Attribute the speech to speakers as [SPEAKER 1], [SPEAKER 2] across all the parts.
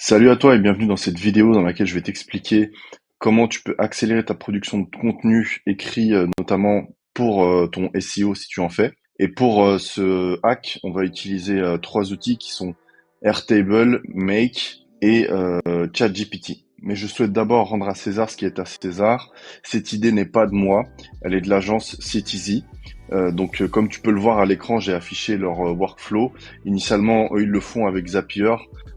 [SPEAKER 1] Salut à toi et bienvenue dans cette vidéo dans laquelle je vais t'expliquer comment tu peux accélérer ta production de contenu écrit, notamment pour ton SEO si tu en fais. Et pour ce hack, on va utiliser trois outils qui sont Airtable, Make et ChatGPT. Mais je souhaite d'abord rendre à César ce qui est à César. Cette idée n'est pas de moi, elle est de l'agence Citizy. Comme tu peux le voir à l'écran, j'ai affiché leur workflow. Initialement, eux, ils le font avec Zapier.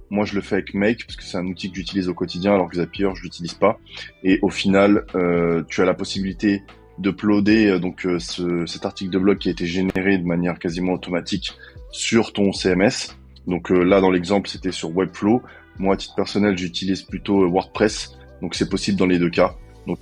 [SPEAKER 1] Moi, je le fais avec Make parce que c'est un outil que j'utilise au quotidien, alors que Zapier, je l'utilise pas. Et au final, tu as la possibilité d'uploader cet article de blog qui a été généré de manière quasiment automatique sur ton CMS. Là, dans l'exemple, c'était sur Webflow. Moi, à titre personnel, j'utilise plutôt WordPress, donc c'est possible dans les deux cas.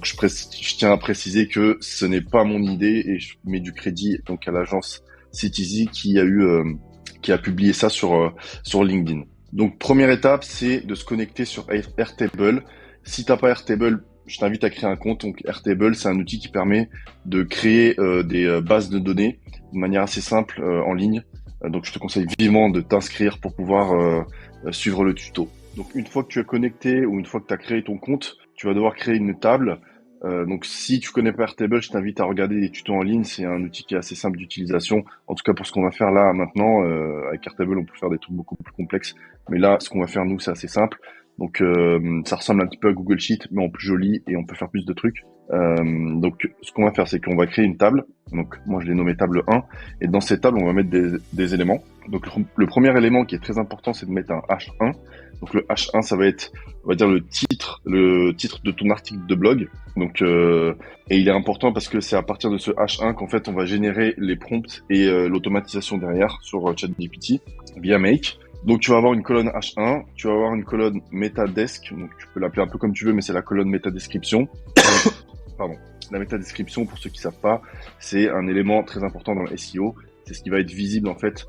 [SPEAKER 1] Je tiens à préciser que ce n'est pas mon idée et je mets du crédit donc à l'agence Citizy qui a publié ça sur LinkedIn. Donc, première étape, c'est de se connecter sur Airtable. Si t'as pas Airtable, je t'invite à créer un compte. Donc, Airtable, c'est un outil qui permet de créer des bases de données de manière assez simple en ligne. Je te conseille vivement de t'inscrire pour pouvoir suivre le tuto. Donc, une fois que tu es connecté ou une fois que tu as créé ton compte, tu vas devoir créer une table. Si tu connais pas Airtable, je t'invite à regarder des tutos en ligne. C'est un outil qui est assez simple d'utilisation. En tout cas, pour ce qu'on va faire là maintenant, avec Airtable, on peut faire des trucs beaucoup plus complexes. Mais là, ce qu'on va faire nous, c'est assez simple. Ça ressemble un petit peu à Google Sheet, mais en plus joli et on peut faire plus de trucs. Ce qu'on va faire, c'est qu'on va créer une table. Donc, moi, je l'ai nommé table 1. Et dans cette table, on va mettre des éléments. Donc, le premier élément qui est très important, c'est de mettre un H1. Donc, le H1, ça va être, on va dire, le titre de ton article de blog. Et il est important parce que c'est à partir de ce H1 qu'en fait, on va générer les prompts et l'automatisation derrière sur ChatGPT via Make. Donc, tu vas avoir une colonne H1, tu vas avoir une colonne MetaDesk, donc tu peux l'appeler un peu comme tu veux, mais c'est la colonne MetaDescription. Pardon. La MetaDescription, pour ceux qui savent pas, c'est un élément très important dans le SEO. C'est ce qui va être visible en fait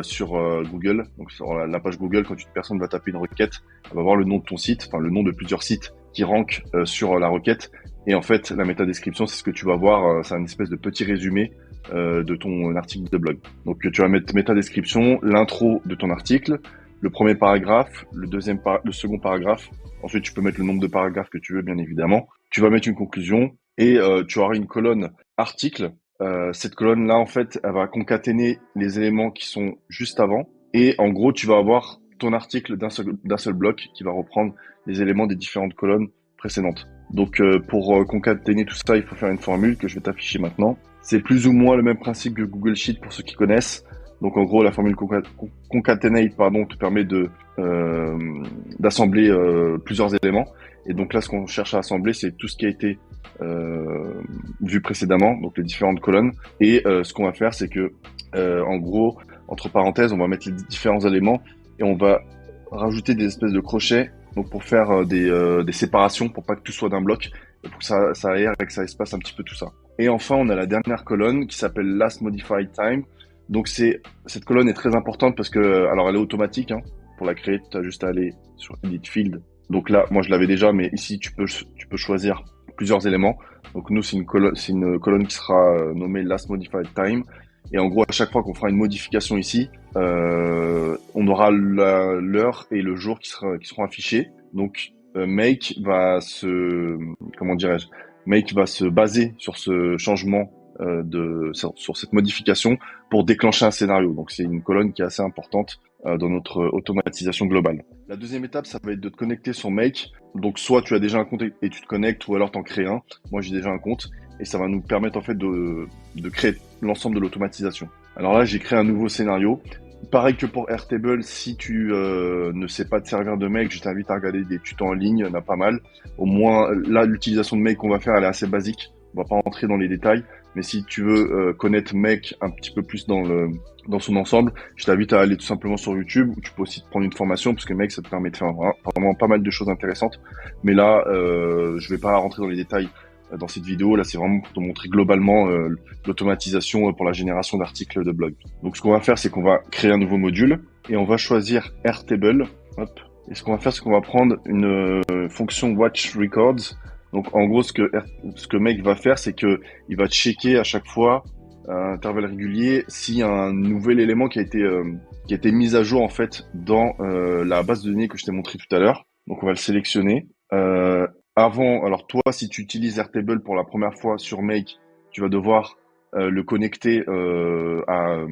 [SPEAKER 1] sur Google. Donc sur la page Google, quand une personne va taper une requête, elle va voir le nom de ton site, enfin le nom de plusieurs sites qui rankent sur la requête. Et en fait, la MetaDescription, c'est ce que tu vas voir, c'est un espèce de petit résumé de ton article de blog. Donc tu vas mettre MetaDescription, l'intro de ton article, le premier paragraphe, le second paragraphe. Ensuite, tu peux mettre le nombre de paragraphes que tu veux, bien évidemment. Tu vas mettre une conclusion et tu auras une colonne article. Cette colonne-là, en fait, elle va concaténer les éléments qui sont juste avant. Et en gros, tu vas avoir ton article d'un seul bloc qui va reprendre les éléments des différentes colonnes précédentes. Pour concaténer tout ça, il faut faire une formule que je vais t'afficher maintenant. C'est plus ou moins le même principe que Google Sheet pour ceux qui connaissent. Donc en gros, la formule concatenate te permet d'assembler plusieurs éléments. Et donc là, ce qu'on cherche à assembler, c'est tout ce qui a été vu précédemment, donc les différentes colonnes. Et ce qu'on va faire, c'est que en gros, entre parenthèses, on va mettre les différents éléments et on va rajouter des espèces de crochets donc pour faire des séparations pour pas que tout soit d'un bloc et pour que ça aère et que ça espace un petit peu tout ça. Et enfin, on a la dernière colonne qui s'appelle Last Modified Time. Cette colonne est très importante parce que alors elle est automatique hein. Pour la créer, tu as juste à aller sur Edit Field. Donc là, moi je l'avais déjà, mais ici tu peux choisir plusieurs éléments. Donc nous c'est une colonne qui sera nommée Last Modified Time. Et en gros, à chaque fois qu'on fera une modification ici, on aura l'heure et le jour qui seront affichés. Make va Make va se baser sur ce changement sur cette modification pour déclencher un scénario. Donc c'est une colonne qui est assez importante dans notre automatisation globale. La deuxième étape, ça va être de te connecter sur Make. Donc soit tu as déjà un compte et tu te connectes, ou alors t'en crées un. Moi j'ai déjà un compte et ça va nous permettre en fait de créer l'ensemble de l'automatisation. Alors là j'ai créé un nouveau scénario. Pareil que pour Airtable, si tu ne sais pas te servir de Make, je t'invite à regarder des tutos en ligne, il y en a pas mal. Au moins là l'utilisation de Make qu'on va faire, elle est assez basique. On va pas entrer dans les détails, mais si tu veux connaître Make un petit peu plus dans son ensemble, je t'invite à aller tout simplement sur YouTube, où tu peux aussi te prendre une formation, parce que Make, ça te permet de faire vraiment pas mal de choses intéressantes. Mais là, je vais pas rentrer dans les détails dans cette vidéo. Là, c'est vraiment pour te montrer globalement l'automatisation pour la génération d'articles de blog. Donc, ce qu'on va faire, c'est qu'on va créer un nouveau module, et on va choisir Airtable. Hop. Et ce qu'on va faire, c'est qu'on va prendre une fonction Watch Records. Donc en gros, ce que Make va faire, c'est que il va checker à chaque fois à intervalles réguliers s'il y a un nouvel élément qui a été qui a été mise à jour en fait dans la base de données que je t'ai montré tout à l'heure. Donc on va le sélectionner. Alors toi, si tu utilises Airtable pour la première fois sur Make, tu vas devoir le connecter à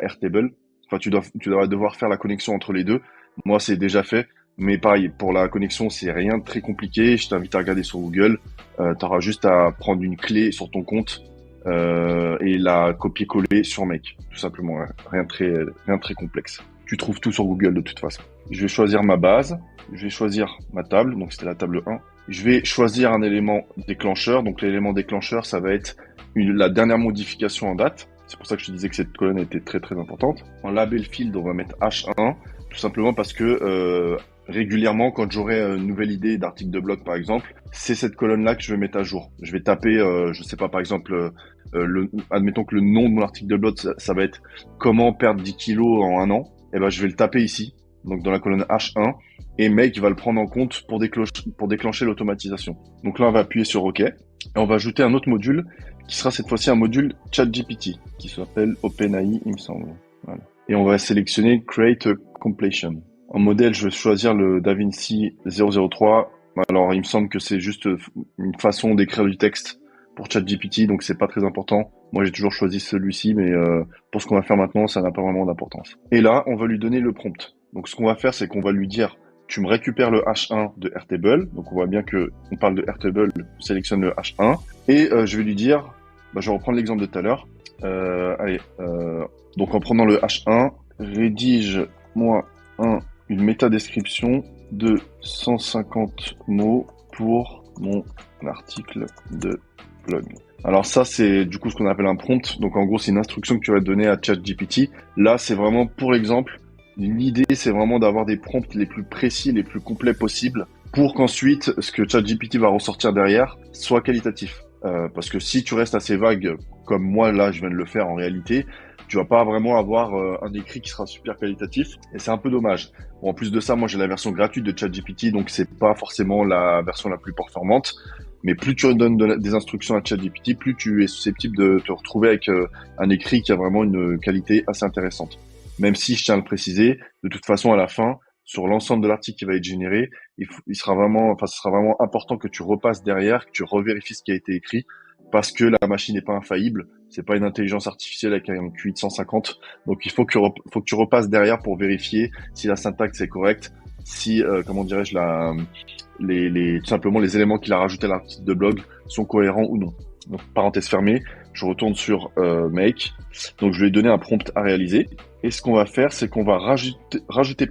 [SPEAKER 1] Airtable. Enfin, tu dois devoir faire la connexion entre les deux. Moi, c'est déjà fait. Mais pareil, pour la connexion, c'est rien de très compliqué. Je t'invite à regarder sur Google. Tu auras juste à prendre une clé sur ton compte et la copier-coller sur Make, tout simplement. Ouais. Rien de très complexe. Tu trouves tout sur Google de toute façon. Je vais choisir ma base. Je vais choisir ma table. Donc, c'était la table 1. Je vais choisir un élément déclencheur. Donc, l'élément déclencheur, ça va être la dernière modification en date. C'est pour ça que je te disais que cette colonne était très très importante. En label field, on va mettre H1, tout simplement parce que régulièrement, quand j'aurai une nouvelle idée d'article de blog, par exemple, c'est cette colonne-là que je vais mettre à jour. Je vais taper, je sais pas, par exemple, admettons que le nom de mon article de blog, ça va être comment perdre 10 kilos en un an. Et ben, je vais le taper ici, donc dans la colonne H1, et Make va le prendre en compte pour déclencher l'automatisation. Donc là, on va appuyer sur OK, et on va ajouter un autre module qui sera cette fois-ci un module ChatGPT, qui s'appelle OpenAI, il me semble. Voilà. Et on va sélectionner Create a Completion. En modèle, je vais choisir le DaVinci 003. Alors, il me semble que c'est juste une façon d'écrire du texte pour ChatGPT, donc c'est pas très important. Moi, j'ai toujours choisi celui-ci, mais pour ce qu'on va faire maintenant, ça n'a pas vraiment d'importance. Et là, on va lui donner le prompt. Donc, ce qu'on va faire, c'est qu'on va lui dire tu me récupères le H1 de Airtable. Donc, on voit bien que on parle de Airtable, on sélectionne le H1. Et je vais lui dire, je vais reprendre l'exemple de tout à l'heure. Donc, en prenant le H1, rédige-moi une métadescription de 150 mots pour mon article de blog. Alors ça, c'est du coup ce qu'on appelle un prompt. Donc en gros, c'est une instruction que tu vas donner à ChatGPT. Là, c'est vraiment pour l'exemple. L'idée, c'est vraiment d'avoir des prompts les plus précis, les plus complets possibles pour qu'ensuite, ce que ChatGPT va ressortir derrière soit qualitatif. Parce que si tu restes assez vague, comme moi, là, je viens de le faire en réalité, tu vas pas vraiment avoir un écrit qui sera super qualitatif et c'est un peu dommage. Bon, en plus de ça, moi j'ai la version gratuite de ChatGPT, donc c'est pas forcément la version la plus performante. Mais plus tu donnes des instructions à ChatGPT, plus tu es susceptible de te retrouver avec un écrit qui a vraiment une qualité assez intéressante. Même si, je tiens à le préciser, de toute façon, à la fin, sur l'ensemble de l'article qui va être généré, ce sera vraiment important que tu repasses derrière, que tu revérifies ce qui a été écrit, parce que la machine n'est pas infaillible. C'est pas une intelligence artificielle avec un QI de 150. Donc, il faut que tu repasses derrière pour vérifier si la syntaxe est correcte, si, tout simplement les éléments qu'il a rajoutés à l'article de blog sont cohérents ou non. Donc, parenthèse fermée, je retourne sur Make. Donc, je vais lui donner un prompt à réaliser. Et ce qu'on va faire, c'est qu'on va rajouter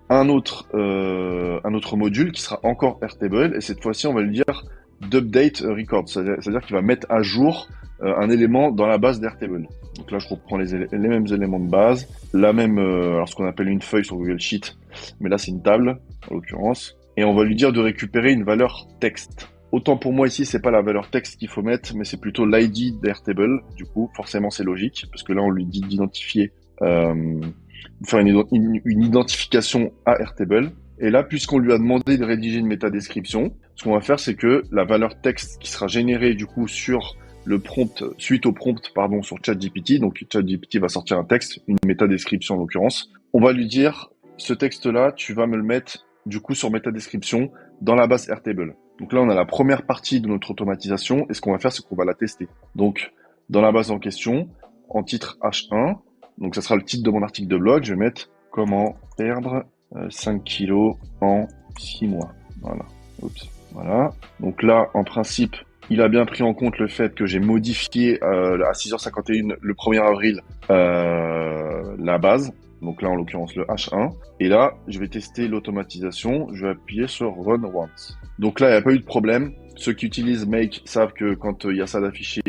[SPEAKER 1] un autre module qui sera encore Airtable. Et cette fois-ci, on va lui dire d'update record. C'est-à-dire qu'il va mettre à jour un élément dans la base d'Airtable. Donc là, je reprends les mêmes éléments de base. Alors ce qu'on appelle une feuille sur Google Sheet. Mais là, c'est une table, en l'occurrence. Et on va lui dire de récupérer une valeur texte. Autant pour moi ici, c'est pas la valeur texte qu'il faut mettre, mais c'est plutôt l'ID d'Airtable. Du coup, forcément, c'est logique, parce que là, on lui dit d'identifier, faire une identification à Airtable. Et là, puisqu'on lui a demandé de rédiger une métadescription, ce qu'on va faire, c'est que la valeur texte qui sera générée du coup sur le prompt, suite au prompt, sur ChatGPT, donc ChatGPT va sortir un texte, une métadescription en l'occurrence. On va lui dire, ce texte-là, tu vas me le mettre du coup sur métadescription dans la base Airtable. Donc là, on a la première partie de notre automatisation, et ce qu'on va faire, c'est qu'on va la tester. Donc, dans la base en question, en titre H1, donc ça sera le titre de mon article de blog, je vais mettre « Comment perdre 5 kilos en 6 mois ». Voilà. Oups. Voilà. Donc là, en principe, il a bien pris en compte le fait que j'ai modifié à 6h51 le 1er avril la base. Donc là, en l'occurrence, le H1. Et là, je vais tester l'automatisation. Je vais appuyer sur Run Once. Donc là, il n'y a pas eu de problème. Ceux qui utilisent Make savent que quand il y a ça d'affiché,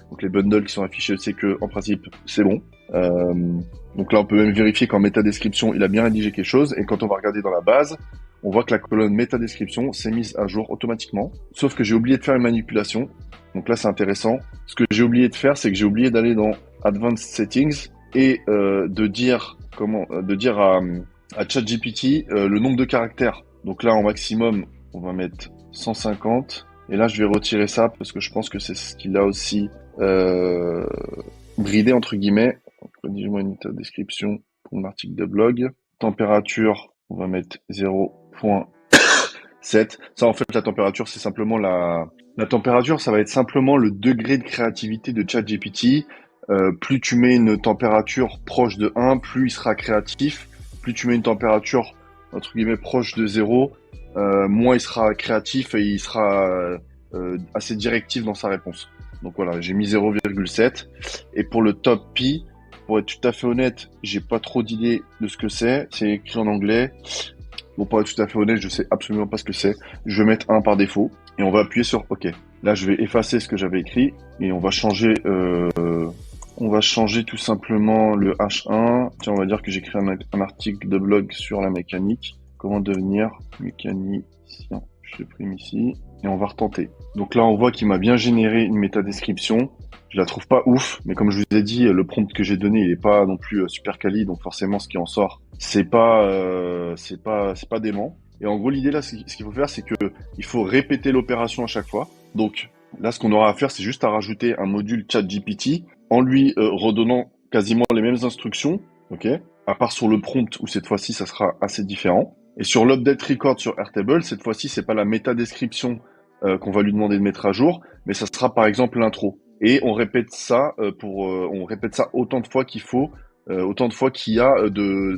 [SPEAKER 1] donc les bundles qui sont affichés, c'est que en principe, c'est bon. Donc là, on peut même vérifier qu'en métadescription, il a bien rédigé quelque chose. Et quand on va regarder dans la base, on voit que la colonne métadescription s'est mise à jour automatiquement. Sauf que j'ai oublié de faire une manipulation. Donc là, c'est intéressant. Ce que j'ai oublié de faire, c'est que j'ai oublié d'aller dans Advanced Settings et de dire à ChatGPT le nombre de caractères. Donc là, en maximum, on va mettre 150. Et là, je vais retirer ça parce que je pense que c'est ce qu'il a aussi bridé, entre guillemets. Rédige-moi une description mon article de blog. Température, on va mettre 0.7. Ça, en fait, la température, c'est simplement la température, ça va être simplement le degré de créativité de ChatGPT. Plus tu mets une température proche de 1, plus il sera créatif. Plus tu mets une température, entre guillemets, proche de 0, moins il sera créatif et il sera assez directif dans sa réponse. Donc voilà, j'ai mis 0,7. Et pour le top Pi, pour être tout à fait honnête, j'ai pas trop d'idées de ce que c'est. C'est écrit en anglais. Bon, pour être tout à fait honnête, je sais absolument pas ce que c'est. Je vais mettre 1 par défaut et on va appuyer sur OK. Là, je vais effacer ce que j'avais écrit et on va changer tout simplement le H1. Tiens, on va dire que j'écris un article de blog sur la mécanique. Comment devenir mécanicien. Je supprime ici et on va retenter. Donc là, on voit qu'il m'a bien généré une métadescription. Je la trouve pas ouf, mais comme je vous ai dit, le prompt que j'ai donné, il est pas non plus super quali, donc forcément, ce qui en sort, c'est pas dément. Et en gros, l'idée là, ce qu'il faut faire, c'est que il faut répéter l'opération à chaque fois. Donc là, ce qu'on aura à faire, c'est juste à rajouter un module ChatGPT en lui redonnant quasiment les mêmes instructions, ok, à part sur le prompt où cette fois-ci, ça sera assez différent. Et sur l'update record sur Airtable, cette fois-ci, c'est pas la métadescription qu'on va lui demander de mettre à jour, mais ça sera par exemple l'intro. Et on répète ça autant de fois qu'il faut, autant de fois qu'il y a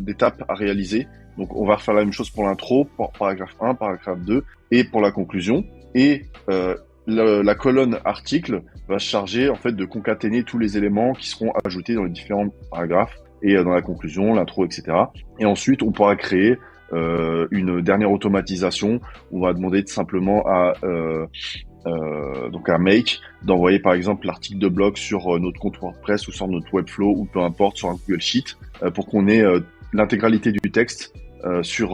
[SPEAKER 1] d'étapes à réaliser. Donc on va refaire la même chose pour l'intro, pour paragraphe 1, paragraphe 2 et pour la conclusion. Et la colonne article va se charger en fait de concaténer tous les éléments qui seront ajoutés dans les différents paragraphes et dans la conclusion, l'intro, etc. Et ensuite on pourra créer une dernière automatisation où on va demander simplement à Make d'envoyer par exemple l'article de blog sur notre compte WordPress ou sur notre Webflow ou peu importe sur un Google Sheet pour qu'on ait l'intégralité du texte sur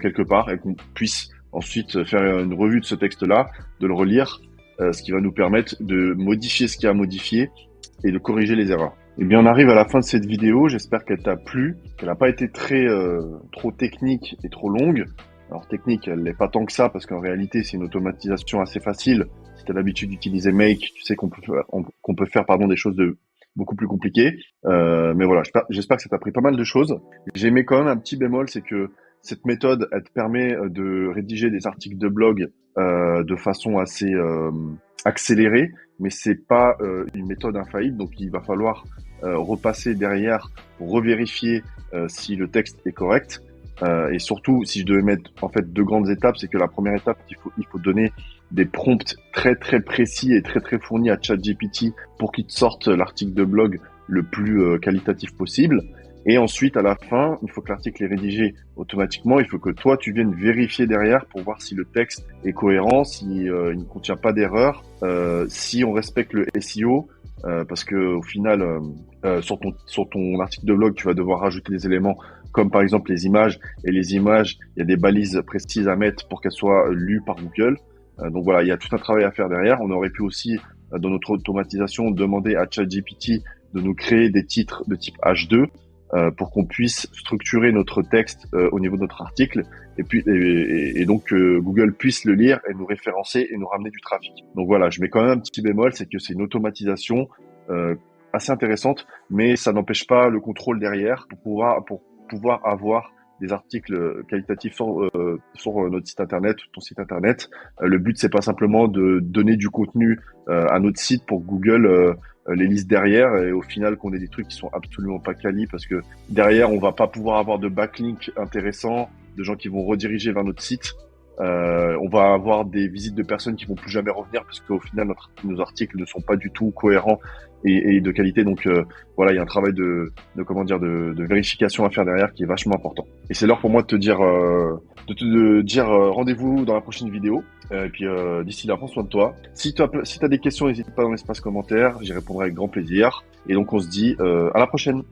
[SPEAKER 1] quelque part et qu'on puisse ensuite faire une revue de ce texte-là, de le relire, ce qui va nous permettre de modifier ce qu'il y a à modifier et de corriger les erreurs. Eh bien, on arrive à la fin de cette vidéo. J'espère qu'elle t'a plu, qu'elle n'a pas été trop technique et trop longue. Alors technique, elle n'est pas tant que ça parce qu'en réalité, c'est une automatisation assez facile. Si tu as l'habitude d'utiliser Make, tu sais qu'on peut faire des choses de beaucoup plus compliquées. Mais voilà, j'espère que ça t'a appris pas mal de choses. J'ai mis quand même un petit bémol, c'est que cette méthode, elle te permet de rédiger des articles de blog de façon assez accélérée, mais c'est pas une méthode infaillible. Donc il va falloir repasser derrière pour revérifier si le texte est correct. Et surtout, si je devais mettre en fait deux grandes étapes, c'est que la première étape, il faut donner des prompts très très précis et très très fournis à ChatGPT pour qu'il te sorte l'article de blog le plus qualitatif possible. Et ensuite, à la fin, une fois que l'article est rédigé automatiquement, il faut que toi, tu viennes vérifier derrière pour voir si le texte est cohérent, si il ne contient pas d'erreur, si on respecte le SEO, parce que au final, sur ton article de blog, tu vas devoir rajouter des éléments comme par exemple les images. Et les images, il y a des balises précises à mettre pour qu'elles soient lues par Google. Donc voilà, il y a tout un travail à faire derrière. On aurait pu aussi, dans notre automatisation, demander à ChatGPT de nous créer des titres de type H2 pour qu'on puisse structurer notre texte au niveau de notre article et donc Google puisse le lire et nous référencer et nous ramener du trafic. Donc voilà, je mets quand même un petit bémol, c'est que c'est une automatisation assez intéressante, mais ça n'empêche pas le contrôle derrière pour pouvoir avoir des articles qualitatifs sur notre site internet, ton site internet. Le but, c'est pas simplement de donner du contenu à notre site pour que Google les lise derrière et au final qu'on ait des trucs qui sont absolument pas quali parce que derrière, on va pas pouvoir avoir de backlink intéressants, de gens qui vont rediriger vers notre site. On va avoir des visites de personnes qui vont plus jamais revenir parce qu'au final, nos articles ne sont pas du tout cohérents et de qualité. Donc voilà, il y a un travail de vérification à faire derrière qui est vachement important. Et c'est l'heure pour moi de te dire rendez-vous dans la prochaine vidéo. Et puis d'ici là, prends soin de toi. Si t'as des questions, n'hésite pas dans l'espace commentaire, j'y répondrai avec grand plaisir. Et donc on se dit à la prochaine.